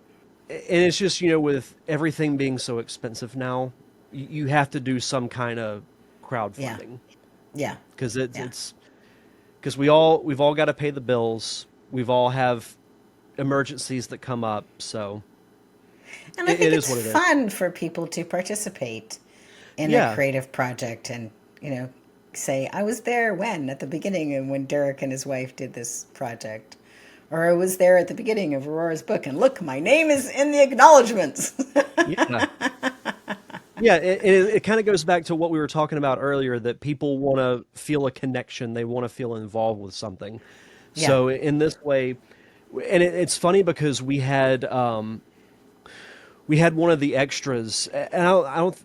[SPEAKER 1] And it's just, with everything being so expensive now, you have to do some kind of
[SPEAKER 2] Yeah,
[SPEAKER 1] crowdfunding
[SPEAKER 2] yeah,
[SPEAKER 1] because
[SPEAKER 2] yeah.
[SPEAKER 1] it's because we've all got to pay the bills. We've all have emergencies that come up, so
[SPEAKER 2] And I
[SPEAKER 1] it
[SPEAKER 2] think
[SPEAKER 1] is
[SPEAKER 2] it's
[SPEAKER 1] what it is.
[SPEAKER 2] fun for people to participate in a
[SPEAKER 1] Yeah.
[SPEAKER 2] creative project and, you know, say, I was there when, at the beginning, and when Derek and his wife did this project. Or I was there at the beginning of Aurora's book, and look, my name is in the acknowledgments.
[SPEAKER 1] Yeah. Yeah, it kind of goes back to what we were talking about earlier that people want to feel a connection, they want to feel involved with something.
[SPEAKER 2] Yeah.
[SPEAKER 1] So in this way, and it's funny because we had one of the extras, and I don't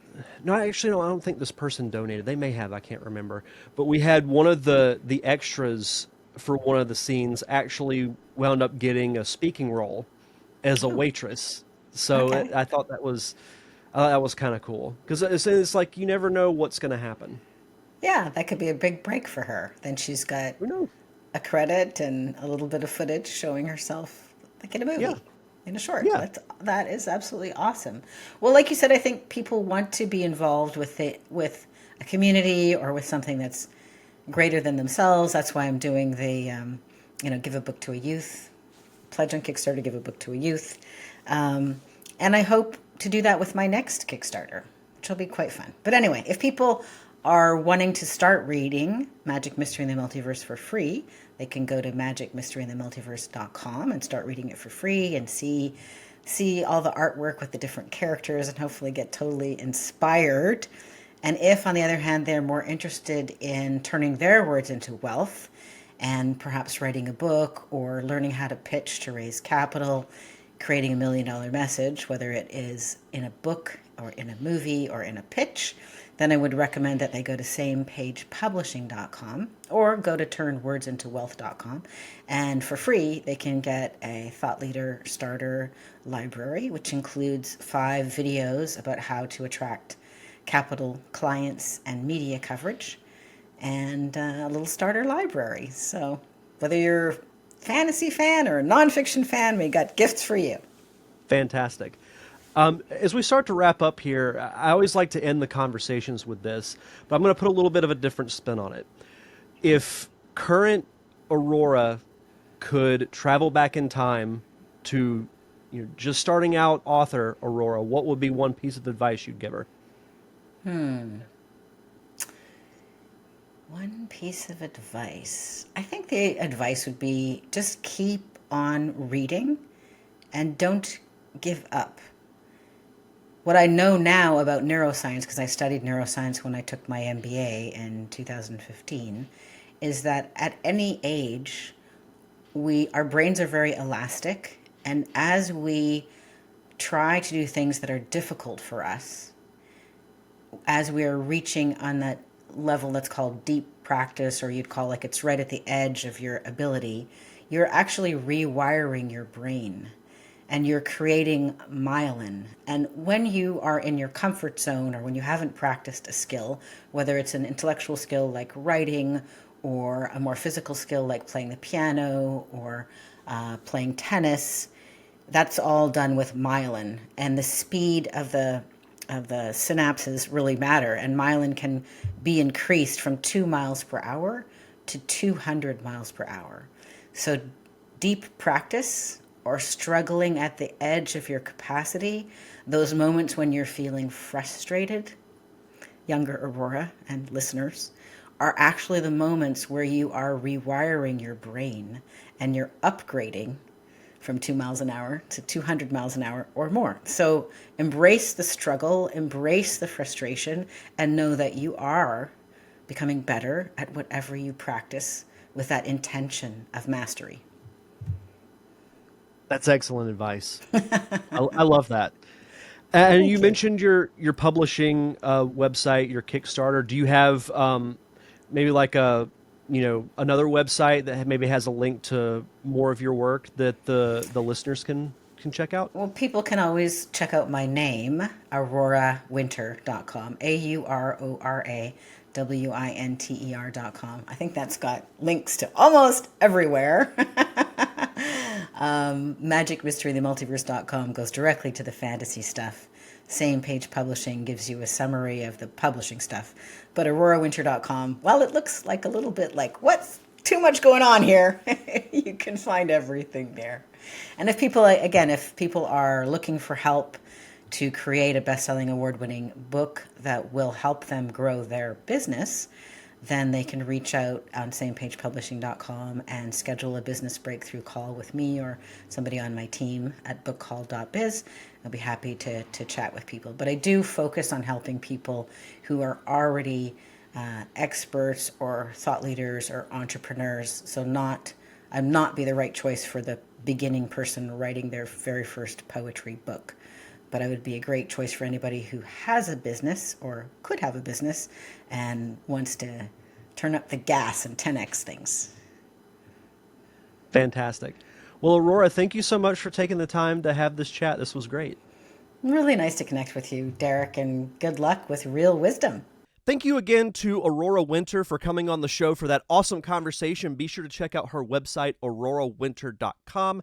[SPEAKER 1] no, actually no, I don't think this person donated. They may have, I can't remember. But we had one of the extras for one of the scenes actually wound up getting a speaking role as a
[SPEAKER 2] Oh,
[SPEAKER 1] waitress. So
[SPEAKER 2] okay.
[SPEAKER 1] I thought that was kind of cool because it's like you never know what's going to happen.
[SPEAKER 2] Yeah, that could be a big break for her. Then she's got
[SPEAKER 1] Who knows?
[SPEAKER 2] a credit and a little bit of footage showing herself like in a
[SPEAKER 1] Yeah,
[SPEAKER 2] movie, in a short.
[SPEAKER 1] yeah,
[SPEAKER 2] That is absolutely awesome. Well, like you said, I think people want to be involved with it, with a community or with something that's greater than themselves. That's why I'm doing the give a book to a youth pledge on Kickstarter, give a book to a youth, and I hope to do that with my next Kickstarter, which will be quite fun. But anyway, if people are wanting to start reading Magic Mystery in the Multiverse for free, they can go to magicmysteryinthemultiverse.com and start reading it for free and see all the artwork with the different characters and hopefully get totally inspired. And if, on the other hand, they're more interested in turning their words into wealth and perhaps writing a book or learning how to pitch to raise capital, creating $1 million message, whether it is in a book or in a movie or in a pitch, then I would recommend that they go to samepagepublishing.com or go to turnwordsintowealth.com. And for free, they can get a Thought Leader Starter library, which includes 5 videos about how to attract capital clients and media coverage, and a little starter library. So whether you're a fantasy fan or a nonfiction fan, we got gifts for you.
[SPEAKER 1] fantastic. As we start to wrap up here, I always like to end the conversations with this, but I'm going to put a little bit of a different spin on it. If current Aurora could travel back in time to, just starting out author Aurora, what would be one piece of advice you'd give her?
[SPEAKER 2] One piece of advice. I think the advice would be just keep on reading and don't give up. What I know now about neuroscience, because I studied neuroscience when I took my MBA in 2015, is that at any age, our brains are very elastic, and as we try to do things that are difficult for us, as we are reaching on that level that's called deep practice, or you'd call like it's right at the edge of your ability, you're actually rewiring your brain and you're creating myelin. And when you are in your comfort zone or when you haven't practiced a skill, whether it's an intellectual skill like writing or a more physical skill like playing the piano or playing tennis, that's all done with myelin. And the speed of the synapses really matter, and myelin can be increased from 2 miles per hour to 200 miles per hour. So deep practice or struggling at the edge of your capacity, those moments when you're feeling frustrated, younger Aurora and listeners, are actually the moments where you are rewiring your brain and you're upgrading from 2 miles an hour to 200 miles an hour or more. So embrace the struggle, embrace the frustration, and know that you are becoming better at whatever you practice with that intention of mastery.
[SPEAKER 1] That's excellent advice. I love that. And you
[SPEAKER 2] Thank you.
[SPEAKER 1] mentioned your publishing website, your Kickstarter. Do you have maybe like a another website that maybe has a link to more of your work that the listeners can check out?
[SPEAKER 2] Well, people can always check out my name, aurorawinter.com, AuroraWinter.com. I think that's got links to almost everywhere. Magic Mystery, the Multiverse.com goes directly to the fantasy stuff. Same Page Publishing gives you a summary of the publishing stuff. But AuroraWinter.com, well, it looks like a little bit like, what's too much going on here? You can find everything there. And if people are looking for help to create a best-selling award-winning book that will help them grow their business, then they can reach out on samepagepublishing.com and schedule a business breakthrough call with me or somebody on my team at bookcall.biz. I'll be happy to chat with people. But I do focus on helping people who are already experts or thought leaders or entrepreneurs. So I'm not be the right choice for the beginning person writing their very first poetry book. But I would be a great choice for anybody who has a business or could have a business and wants to turn up the gas and 10x things.
[SPEAKER 1] Fantastic. Well, Aurora, thank you so much for taking the time to have this chat. This was great.
[SPEAKER 2] Really nice to connect with you, Derek, and good luck with Real Wisdom.
[SPEAKER 1] Thank you again to Aurora Winter for coming on the show for that awesome conversation. Be sure to check out her website, aurorawinter.com.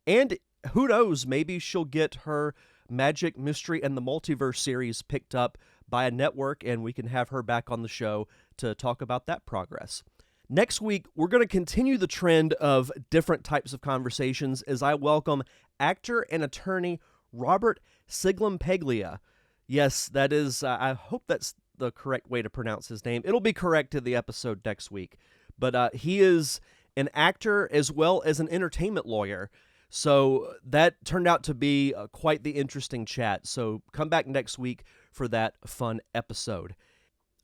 [SPEAKER 1] And who knows, maybe she'll get her Magic, Mystery, and the Multiverse series picked up by a network, and we can have her back on the show to talk about that progress. Next week, we're going to continue the trend of different types of conversations as I welcome actor and attorney Robert Siglampeglia. Yes, that is, I hope that's the correct way to pronounce his name. It'll be correct in the episode next week. But he is an actor as well as an entertainment lawyer. So that turned out to be quite the interesting chat. So come back next week for that fun episode.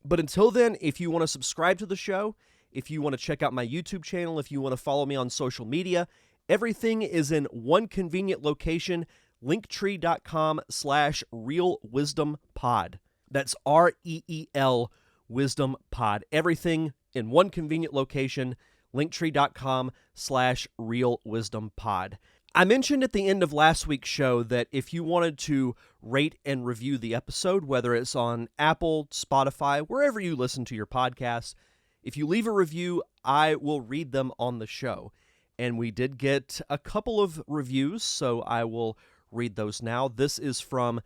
[SPEAKER 1] But until then, if you want to subscribe to the show, if you want to check out my YouTube channel, if you want to follow me on social media, everything is in one convenient location, linktree.com/realwisdompod. That's REEL Wisdom Pod. Everything in one convenient location, linktree.com/realwisdompod. I mentioned at the end of last week's show that if you wanted to rate and review the episode, whether it's on Apple, Spotify, wherever you listen to your podcasts, if you leave a review, I will read them on the show. And we did get a couple of reviews, so I will read those now. This is from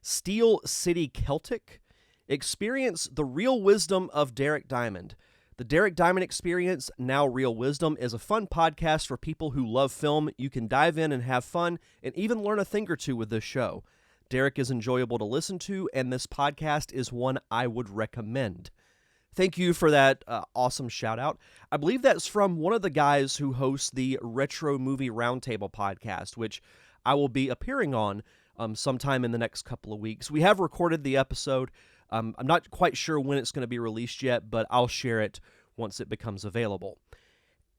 [SPEAKER 1] Steel City Celtic. Experience the real wisdom of Derek Diamond. The Derek Diamond Experience, now Real Wisdom, is a fun podcast for people who love film. You can dive in and have fun and even learn a thing or two with this show. Derek is enjoyable to listen to, and this podcast is one I would recommend. Thank you for that awesome shout-out. I believe that's from one of the guys who hosts the Retro Movie Roundtable podcast, which I will be appearing on sometime in the next couple of weeks. We have recorded the episode. I'm not quite sure when it's going to be released yet, but I'll share it once it becomes available.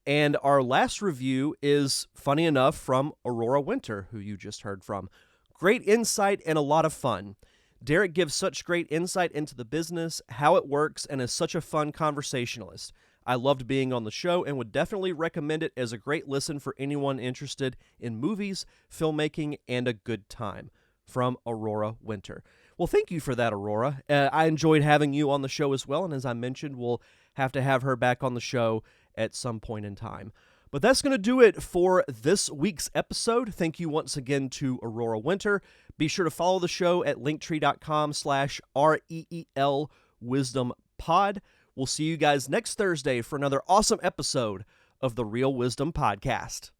[SPEAKER 1] And our last review is, funny enough, from Aurora Winter, who you just heard from. Great insight and a lot of fun. Derek gives such great insight into the business, how it works, and is such a fun conversationalist. I loved being on the show and would definitely recommend it as a great listen for anyone interested in movies, filmmaking, and a good time. From Aurora Winter. Well, thank you for that, Aurora. I enjoyed having you on the show as well, and as I mentioned, we'll have to have her back on the show at some point in time. But that's going to do it for this week's episode. Thank you once again to Aurora Winter. Be sure to follow the show at linktree.com/REEL Wisdom Pod. We'll see you guys next Thursday for another awesome episode of the Real Wisdom Podcast.